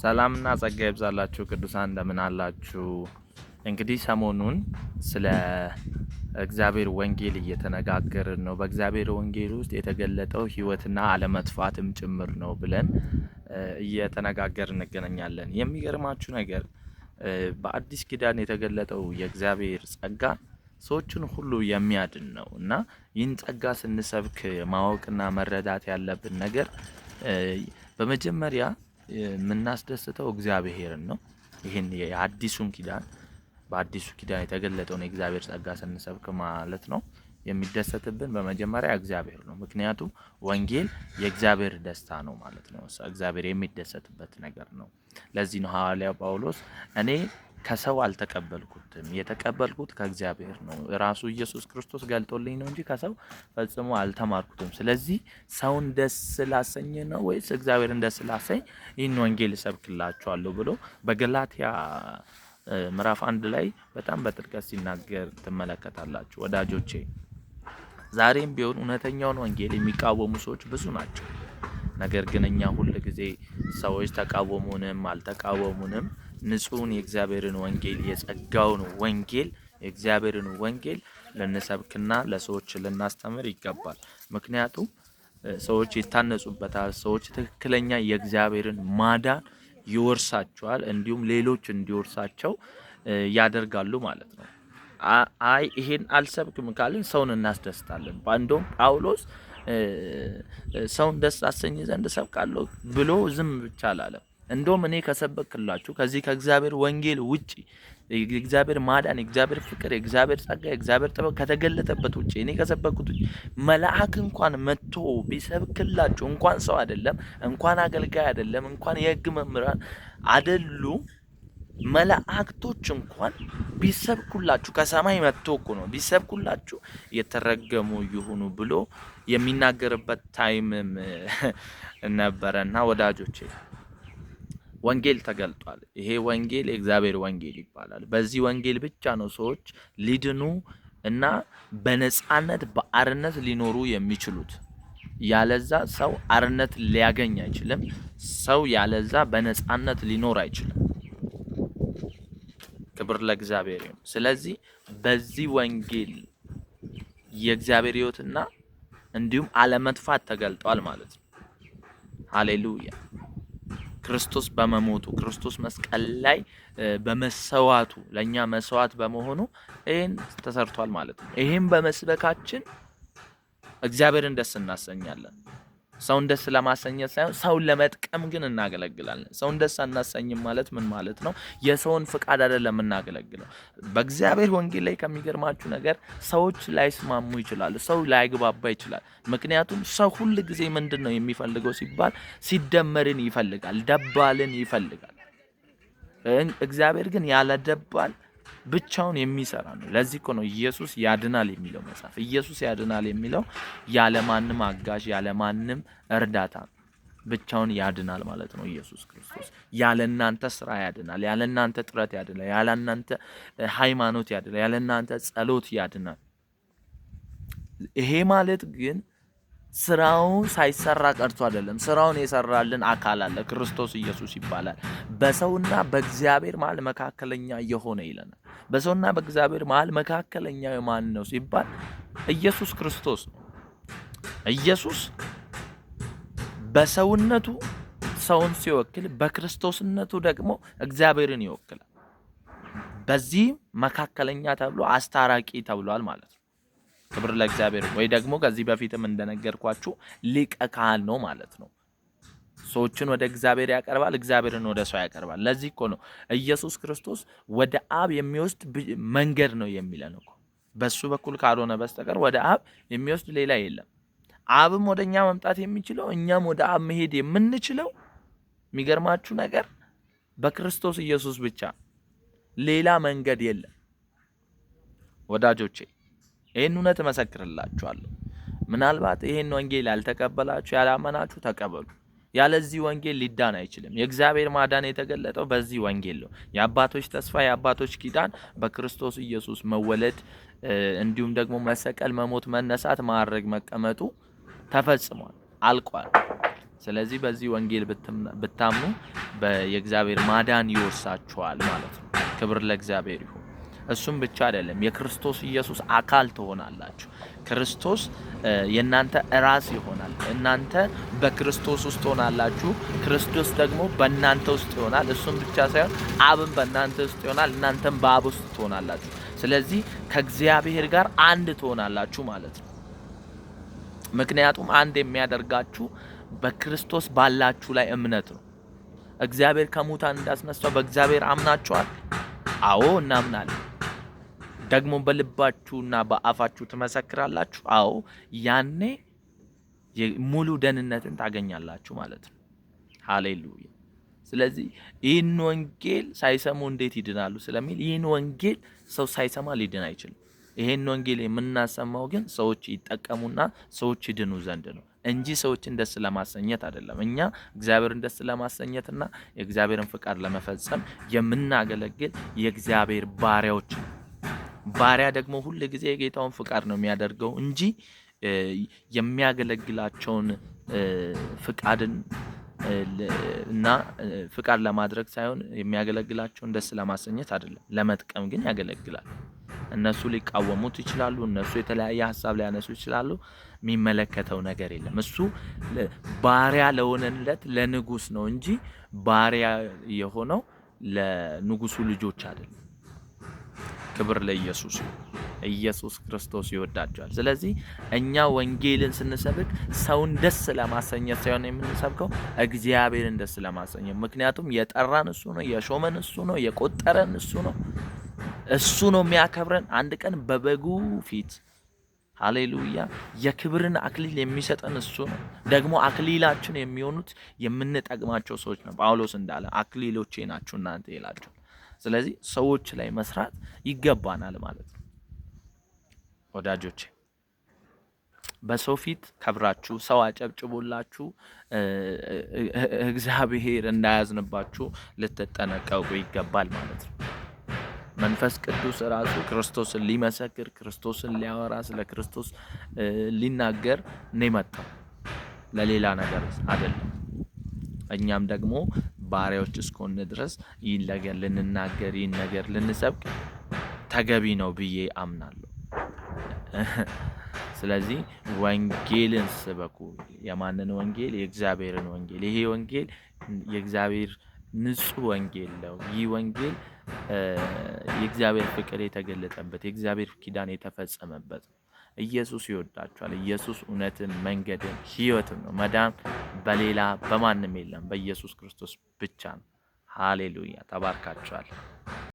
ሰላምና ጸጋ ይብዛላችሁ ቅዱሳን እንደምን አላችሁ? እንግዲህ ሰሞኑን ስለ እግዚአብሔር ወንጌል እየተነጋገርን ነው። በእግዚአብሔር ወንጌል ውስጥ የተገለጠው ሕይወትና አለመጥፋትም ጭምር ነው ብለን እየተነጋገርን እንገናኛለን። የሚገርማችሁ ነገር በአዲስ ኪዳን የተገለጠው የእግዚአብሔር ጸጋ ሰዎችን ሁሉ የሚያድን ነው እና ይህን ጸጋ ስንሰብክ ማወቅና መረዳት ያለብን ነገር በመጀመሪያ የምናስደስተው እግዚአብሔርን ነው። ይሄን የአዲሱን ኪዳን በአዲሱ ኪዳን የተገለጠውን የእግዚአብሔር ጸጋ ስንሰብክ ማለት ነው የሚደሰትብን በመጀመሪያ እግዚአብሔር ነው። ምክንያቱም ወንጌል የእግዚአብሔር ደስታ ነው ማለት ነው። እግዚአብሔር የሚደሰትበት ነገር ነው። ለዚህ ነው ሐዋርያው ጳውሎስ እኔ ከሰው አልተቀበልኩትም የተቀበልኩት ከእግዚአብሔር ነው። ራሱ ኢየሱስ ክርስቶስ ገልጦልኝ ነው እንጂ ከሰው ፈጽሞ አልተማርኩትም። ስለዚህ ሰውን ደስ ስላሰኘ ነው ወይስ እግዚአብሔርን ደስ ስላሰኝ ይህን ወንጌል እሰብክላችኋለሁ ብሎ በገላትያ ምዕራፍ 1 ላይ በጣም በጥልቀት ሲናገር ትመለከታላችሁ። ወዳጆቼ ዛሬም ቢሆን እውነተኛውን ወንጌል የሚቃወሙ ሰዎች ብዙ ናቸው። ነገር ግን እኛ ሁሉ ጊዜ ሰዎች ተቃወሙንም አልተቃወሙንም ንጹህን የእግዚአብሔርን ወንጌል የጸጋውን ወንጌል የእግዚአብሔርን ወንጌል ልንሰብክና ለሰዎች ልናስተምር ይገባል። ምክንያቱም ሰዎች ይታነጹበታል። ሰዎች ትክክለኛ የእግዚአብሔርን ማዳን ይወርሳቸዋል፣ እንዲሁም ሌሎች እንዲወርሳቸው ያደርጋሉ ማለት ነው። አይ ይሄን አልሰብክም ካልን ሰውን እናስደስታለን። እንደውም ጳውሎስ ሰውን ደስ አሰኝ ዘንድ ሰብካለሁ ብሎ ዝም ብቻ አላለም። እንደውም እኔ ከሰበክላችሁ ከዚህ ከእግዚአብሔር ወንጌል ውጪ የእግዚአብሔር ማዳን፣ የእግዚአብሔር ፍቅር፣ የእግዚአብሔር ጸጋ፣ የእግዚአብሔር ጥበብ ከተገለጠበት ውጪ እኔ ከሰበኩት ውጪ መልአክ እንኳን መጥቶ ቢሰብክላችሁ እንኳን ሰው አይደለም፣ እንኳን አገልጋይ አይደለም፣ እንኳን የሕግ መምህራን አይደሉ መላእክቶች እንኳን ቢሰብኩላችሁ ከሰማይ መጥቶ እኮ ነው ቢሰብኩላችሁ የተረገሙ ይሁኑ ብሎ የሚናገርበት ታይምም ነበረና ወዳጆቼ ወንጌል ተገልጧል። ይሄ ወንጌል የእግዚአብሔር ወንጌል ይባላል። በዚህ ወንጌል ብቻ ነው ሰዎች ሊድኑ እና በነጻነት በአርነት ሊኖሩ የሚችሉት። ያለዛ ሰው አርነት ሊያገኝ አይችልም። ሰው ያለዛ በነጻነት ሊኖር አይችልም። ክብር ለእግዚአብሔር ይሁን። ስለዚህ በዚህ ወንጌል የእግዚአብሔር ሕይወትና እንዲሁም አለመጥፋት ተገልጧል ማለት ነው። ሃሌሉያ! ክርስቶስ በመሞቱ ክርስቶስ መስቀል ላይ በመሰዋቱ ለኛ መስዋዕት በመሆኑ ይሄን ተሰርቷል ማለት ነው። ይሄን በመስበካችን እግዚአብሔርን ደስ እናሰኛለን። ሰውን ደስ ለማሰኘት ሳይሆን ሰውን ለመጥቀም ግን እናገለግላለን። ሰውን ደስ አናሰኝም ማለት ምን ማለት ነው? የሰውን ፍቃድ አይደለም እናገለግለው። በእግዚአብሔር ወንጌል ላይ ከሚገርማችሁ ነገር ሰዎች ላይስማሙ ይችላሉ። ሰው ላይግባባ ይችላል። ምክንያቱም ሰው ሁሉ ጊዜ ምንድነው የሚፈልገው ሲባል ሲደመርን ይፈልጋል፣ ደባልን ይፈልጋል። እግዚአብሔር ግን ያለ ደባል ብቻውን የሚሰራ ነው። ለዚህ እኮ ነው ኢየሱስ ያድናል የሚለው መጽሐፍ። ኢየሱስ ያድናል የሚለው ያለ ማንም አጋዥ ያለ ማንም እርዳታ ብቻውን ያድናል ማለት ነው። ኢየሱስ ክርስቶስ ያለ እናንተ ስራ ያድናል፣ ያለ እናንተ ጥረት ያድናል፣ ያለ እናንተ ሃይማኖት ያድናል፣ ያለ እናንተ ጸሎት ያድናል። ይሄ ማለት ግን ስራው ሳይሰራ ቀርቶ አይደለም። ስራውን የሰራልን አካል አለ፣ ክርስቶስ ኢየሱስ ይባላል። በሰውና በእግዚአብሔር መሀል መካከለኛ የሆነ ይለናል። በሰውና በእግዚአብሔር መሀል መካከለኛ ማን ነው ሲባል ኢየሱስ ክርስቶስ ነው። ኢየሱስ በሰውነቱ ሰውን ሲወክል፣ በክርስቶስነቱ ደግሞ እግዚአብሔርን ይወክላል። በዚህ መካከለኛ ተብሎ አስታራቂ ተብሏል ማለት ነው። ክብር ለእግዚአብሔር። ወይ ደግሞ ከዚህ በፊትም እንደነገርኳችሁ ሊቀ ካህን ነው ማለት ነው። ሰዎችን ወደ እግዚአብሔር ያቀርባል፣ እግዚአብሔርን ወደ ሰው ያቀርባል። ለዚህ እኮ ነው ኢየሱስ ክርስቶስ ወደ አብ የሚወስድ መንገድ ነው የሚለን እኮ። በሱ በኩል ካልሆነ በስተቀር ወደ አብ የሚወስድ ሌላ የለም። አብም ወደኛ መምጣት የሚችለው እኛም ወደ አብ መሄድ የምንችለው የሚገርማችሁ ነገር በክርስቶስ ኢየሱስ ብቻ፣ ሌላ መንገድ የለም ወዳጆቼ። ይሄን እውነት እመሰክርላችኋለሁ። ምናልባት ይሄን ወንጌል ያልተቀበላችሁ ያላመናችሁ ተቀበሉ። ያለዚህ ወንጌል ሊዳን አይችልም። የእግዚአብሔር ማዳን የተገለጠው በዚህ ወንጌል ነው። የአባቶች ተስፋ የአባቶች ኪዳን በክርስቶስ ኢየሱስ መወለድ እንዲሁም ደግሞ መሰቀል፣ መሞት፣ መነሳት፣ ማዕረግ፣ መቀመጡ ተፈጽሟል፣ አልቋል። ስለዚህ በዚህ ወንጌል ብታምኑ የእግዚአብሔር ማዳን ይወርሳችኋል ማለት ነው። ክብር ለእግዚአብሔር ይሁን። እሱም ብቻ አይደለም፣ የክርስቶስ ኢየሱስ አካል ትሆናላችሁ። ክርስቶስ የእናንተ ራስ ይሆናል። እናንተ በክርስቶስ ውስጥ ሆናላችሁ፣ ክርስቶስ ደግሞ በእናንተ ውስጥ ይሆናል። እሱም ብቻ ሳይሆን አብም በእናንተ ውስጥ ይሆናል፣ እናንተም በአብ ውስጥ ትሆናላችሁ። ስለዚህ ከእግዚአብሔር ጋር አንድ ትሆናላችሁ ማለት ነው። ምክንያቱም አንድ የሚያደርጋችሁ በክርስቶስ ባላችሁ ላይ እምነት ነው። እግዚአብሔር ከሙታን እንዳስነሳው በእግዚአብሔር አምናችኋል? አዎ እናምናለን። ደግሞ በልባችሁና በአፋችሁ ትመሰክራላችሁ? አዎ። ያኔ ሙሉ ደህንነትን ታገኛላችሁ ማለት ነው። ሃሌሉያ። ስለዚህ ይህን ወንጌል ሳይሰሙ እንዴት ይድናሉ ስለሚል ይህን ወንጌል ሰው ሳይሰማ ሊድን አይችልም። ይሄን ወንጌል የምናሰማው ግን ሰዎች ይጠቀሙና ሰዎች ይድኑ ዘንድ ነው እንጂ ሰዎችን ደስ ለማሰኘት አይደለም። እኛ እግዚአብሔርን ደስ ለማሰኘትና የእግዚአብሔርን ፍቃድ ለመፈጸም የምናገለግል የእግዚአብሔር ባሪያዎች። ባሪያ ደግሞ ሁሉ ጊዜ የጌታውን ፍቃድ ነው የሚያደርገው እንጂ የሚያገለግላቸውን ፍቃድን እና ፍቃድ ለማድረግ ሳይሆን የሚያገለግላቸውን ደስ ለማሰኘት አይደለም። ለመጥቀም ግን ያገለግላል። እነሱ ሊቃወሙት ይችላሉ። እነሱ የተለያየ ሀሳብ ሊያነሱ ይችላሉ። የሚመለከተው ነገር የለም። እሱ ባሪያ ለሆነለት ለንጉስ ነው እንጂ ባሪያ የሆነው ለንጉሱ ልጆች አይደለም። ክብር ለኢየሱስ። ኢየሱስ ክርስቶስ ይወዳቸዋል። ስለዚህ እኛ ወንጌልን ስንሰብክ ሰውን ደስ ለማሰኘት ሳይሆን የምንሰብከው እግዚአብሔርን ደስ ለማሰኘት። ምክንያቱም የጠራን እሱ ነው፣ የሾመን እሱ ነው፣ የቆጠረን እሱ ነው። እሱ ነው የሚያከብረን። አንድ ቀን በበጉ ፊት ሃሌሉያ የክብርን አክሊል የሚሰጠን እሱ ነው። ደግሞ አክሊላችን የሚሆኑት የምንጠቅማቸው ሰዎች ነው። ጳውሎስ እንዳለ አክሊሎቼ ናችሁ እናንተ ይላቸው። ስለዚህ ሰዎች ላይ መስራት ይገባናል ማለት ነው። ወዳጆቼ በሰው ፊት ከብራችሁ ሰው አጨብጭቦላችሁ እግዚአብሔር እንዳያዝንባችሁ ልትጠነቀቁ ይገባል ማለት ነው። መንፈስ ቅዱስ ራሱ ክርስቶስን ሊመሰክር ክርስቶስን ሊያወራ ስለ ክርስቶስ ሊናገር ነው የመጣው፣ ለሌላ ነገር አይደለም። እኛም ደግሞ ባሪያዎች እስከሆነ ድረስ ይህን ነገር ልንናገር ይህን ነገር ልንሰብክ ተገቢ ነው ብዬ አምናለሁ። ስለዚህ ወንጌልን ስበኩ። የማንን ወንጌል? የእግዚአብሔርን ወንጌል። ይሄ ወንጌል የእግዚአብሔር ንጹህ ወንጌል ነው። ይህ ወንጌል የእግዚአብሔር ፍቅር የተገለጠበት የእግዚአብሔር ኪዳን የተፈጸመበት ነው። ኢየሱስ ይወዳችኋል። ኢየሱስ እውነትን መንገድን ሕይወትን ነው። መዳን በሌላ በማንም የለም፣ በኢየሱስ ክርስቶስ ብቻ ነው። ሃሌሉያ። ተባርካችኋል።